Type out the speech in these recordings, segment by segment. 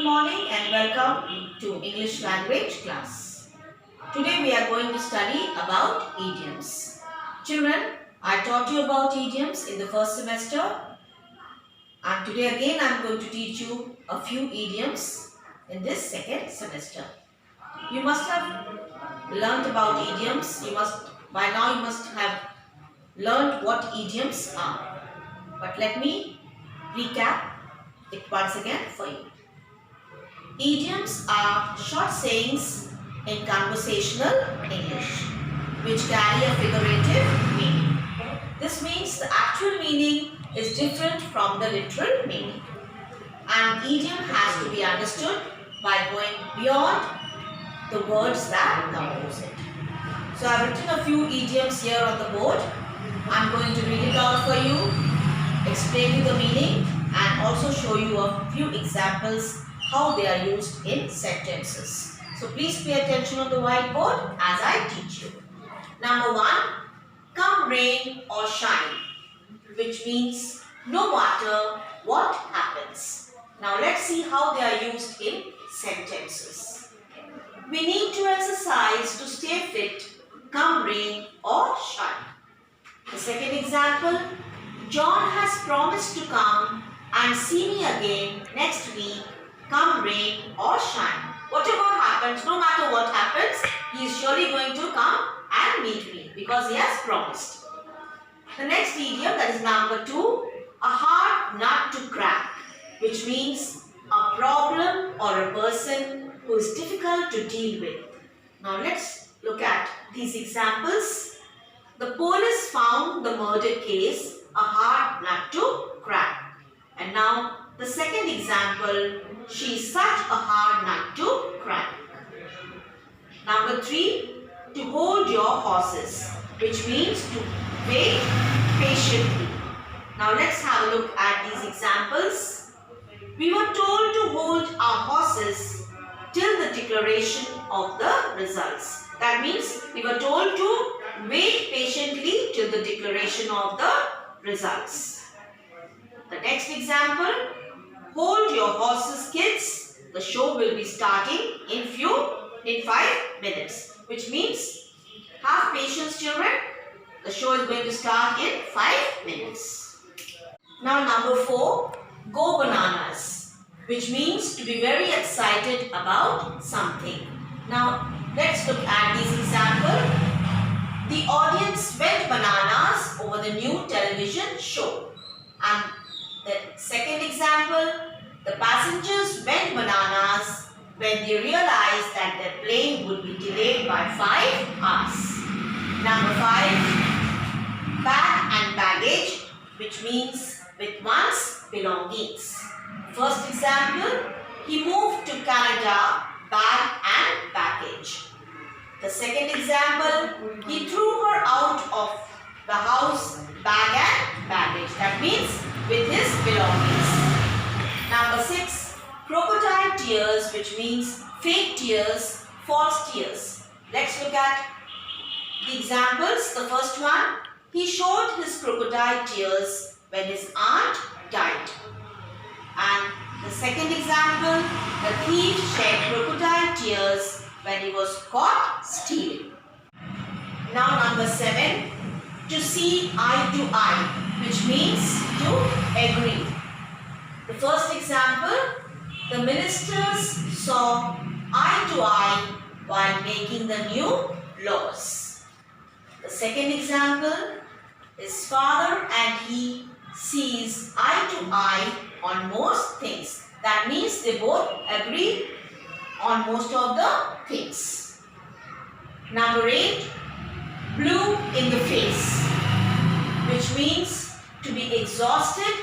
morning and welcome to English language class. Today we are going to study about idioms. Children, I taught you about idioms in the first semester and today again I am going to teach you a few idioms in this second semester. You must have learned about idioms. By now you must have learned what idioms are. But let me recap it once again for you. Idioms are short sayings in conversational English which carry a figurative meaning. This means the actual meaning is different from the literal meaning. An idiom has to be understood by going beyond the words that compose it. So I have written a few idioms here on the board. I am going to read it out for you, explain you the meaning and also show you a few examples how they are used in sentences. So please pay attention on the whiteboard as I teach you. Number one, come rain or shine, which means no matter what happens. Now let's see how they are used in sentences. We need to exercise to stay fit, come rain or shine. The second example, John has promised to come and see me again next week, come rain or shine. Whatever happens, no matter what happens, he is surely going to come and meet me because he has promised. The next idiom, that is number two, a hard nut to crack, which means a problem or a person who is difficult to deal with. Now let's look at these examples. The police found the murder case a hard nut to crack. And now the second example, she is such a hard nut to crack. Number three, to hold your horses, which means to wait patiently. Now let's have a look at these examples. We were told to hold our horses till the declaration of the results. That means we were told to wait patiently till the declaration of the results. The next example, hold your horses, kids. The show will be starting in 5 minutes, which means have patience, children. The show is going to start in 5 minutes. Now number four, go bananas, which means to be very excited about something. Now let's look at this example. The audience went bananas over the new television show. And the second example, the passengers went bananas when they realized that their plane would be delayed by 5 hours. Number five, bag and baggage, which means with one's belongings. First example, he moved to Canada, bag and baggage. The second example, he threw her out of the house, bag and baggage. That means with his belongings. Number six, crocodile tears, which means fake tears, false tears. Let's look at the examples. The first one, he showed his crocodile tears when his aunt died. And the second example, the thief shed crocodile tears when he was caught stealing. Now number seven, to see eye to eye, which means to agree. The first example, the ministers saw eye to eye while making the new laws. The second example, his father and he sees eye to eye on most things. That means they both agree on most of the things. Number eight, blue in the face, which means to be exhausted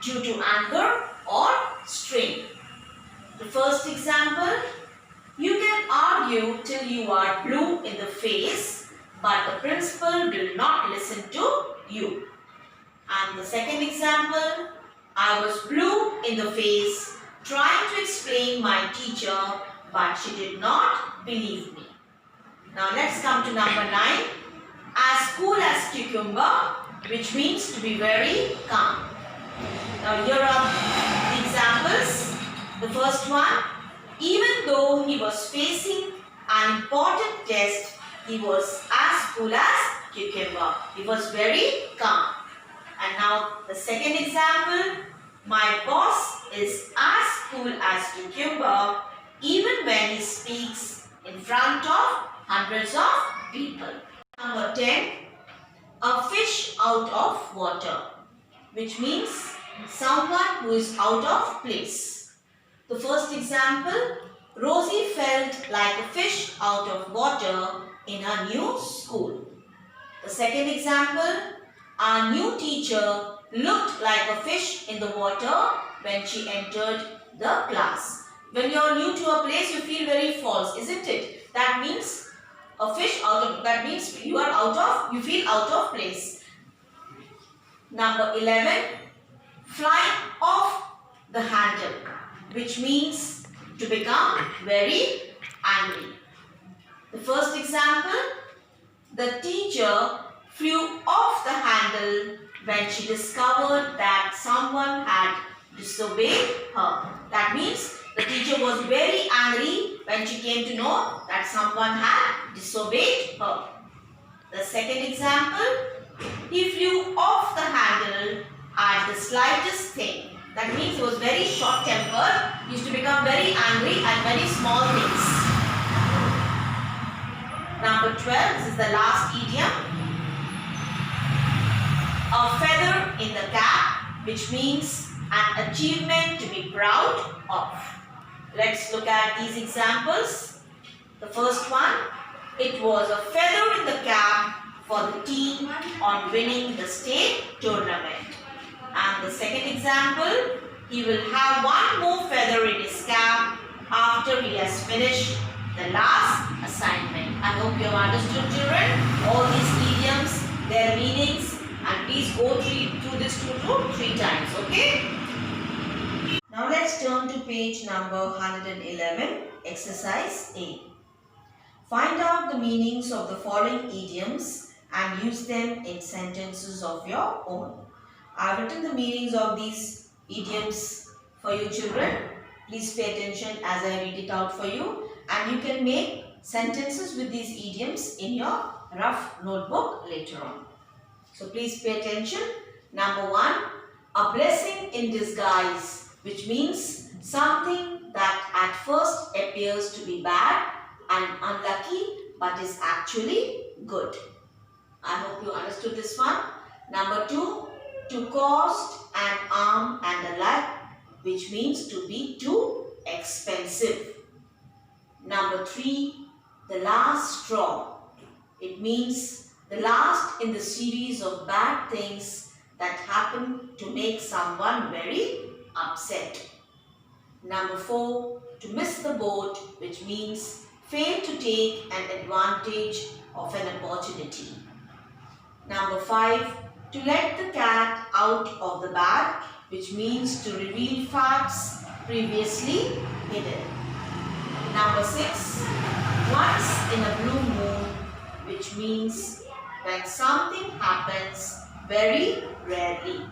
due to anger or strain. The first example, you can argue till you are blue in the face, but the principal will not listen to you. And the second example, I was blue in the face trying to explain my teacher, but she did not believe me. Now let's come to number 9. As cool as cucumber, which means to be very calm. Now here are the examples. The first one, even though he was facing an important test, he was as cool as cucumber. He was very calm. And now the second example, my boss is as cool as cucumber even when he speaks in front of hundreds of people. Number 10, a fish out of water, which means someone who is out of place. The first example, Rosie felt like a fish out of water in her new school. The second example, our new teacher looked like a fish in the water when she entered the class. When you are new to a place, you feel very false, isn't it? That means a fish out of, that means you feel out of place. Number 11, flying off the handle, which means to become very angry. The first example, the teacher flew off the handle when she discovered that someone had disobeyed her. That means the teacher was very angry when she came to know that someone had disobeyed her. The second example, he flew off the handle at the slightest thing. That means he was very short-tempered. He used to become very angry at very small things. Number 12, this is the last idiom. A feather in the cap, which means an achievement to be proud of. Let's look at these examples. The first one, it was a feather in the cap for the team on winning the state tournament. And the second example, he will have one more feather in his cap after he has finished the last assignment. I hope you have understood, children, all these idioms, their meanings, and please go through this tutorial 3 times, okay? Now let's turn to page number 111, exercise A. Find out the meanings of the following idioms and use them in sentences of your own. I have written the meanings of these idioms for you, children. Please pay attention as I read it out for you, and you can make sentences with these idioms in your rough notebook later on. So please pay attention. Number 1, a blessing in disguise, which means something that at first appears to be bad and unlucky but is actually good. I hope you understood this one. Number 2, to cost an arm and a leg, which means to be too expensive. Number 3, the last straw. It means the last in the series of bad things that happen to make someone very upset. Number 4, to miss the boat, which means fail to take an advantage of an opportunity. Number 5, to let the cat out of the bag, which means to reveal facts previously hidden. Number 6, once in a blue moon, which means when something happens very rarely.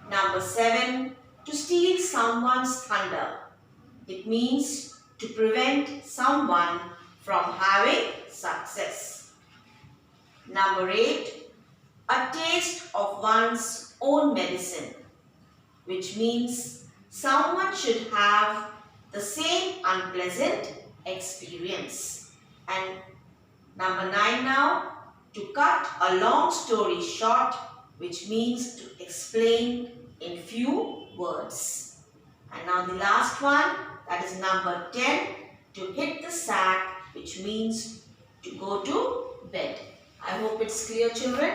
Number 7, to steal someone's thunder. It means to prevent someone from having success. Number 8, a taste of one's own medicine, which means someone should have the same unpleasant experience. And number 9 now, to cut a long story short, which means to explain in few words. And now the last one, that is number 10, to hit the sack, which means to go to bed. I hope it's clear, children.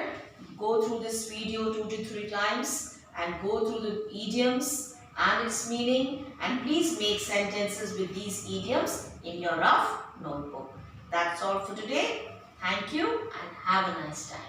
Go through this video 2 to 3 times and go through the idioms and its meaning, and please make sentences with these idioms in your rough notebook. That's all for today. Thank you and have a nice time.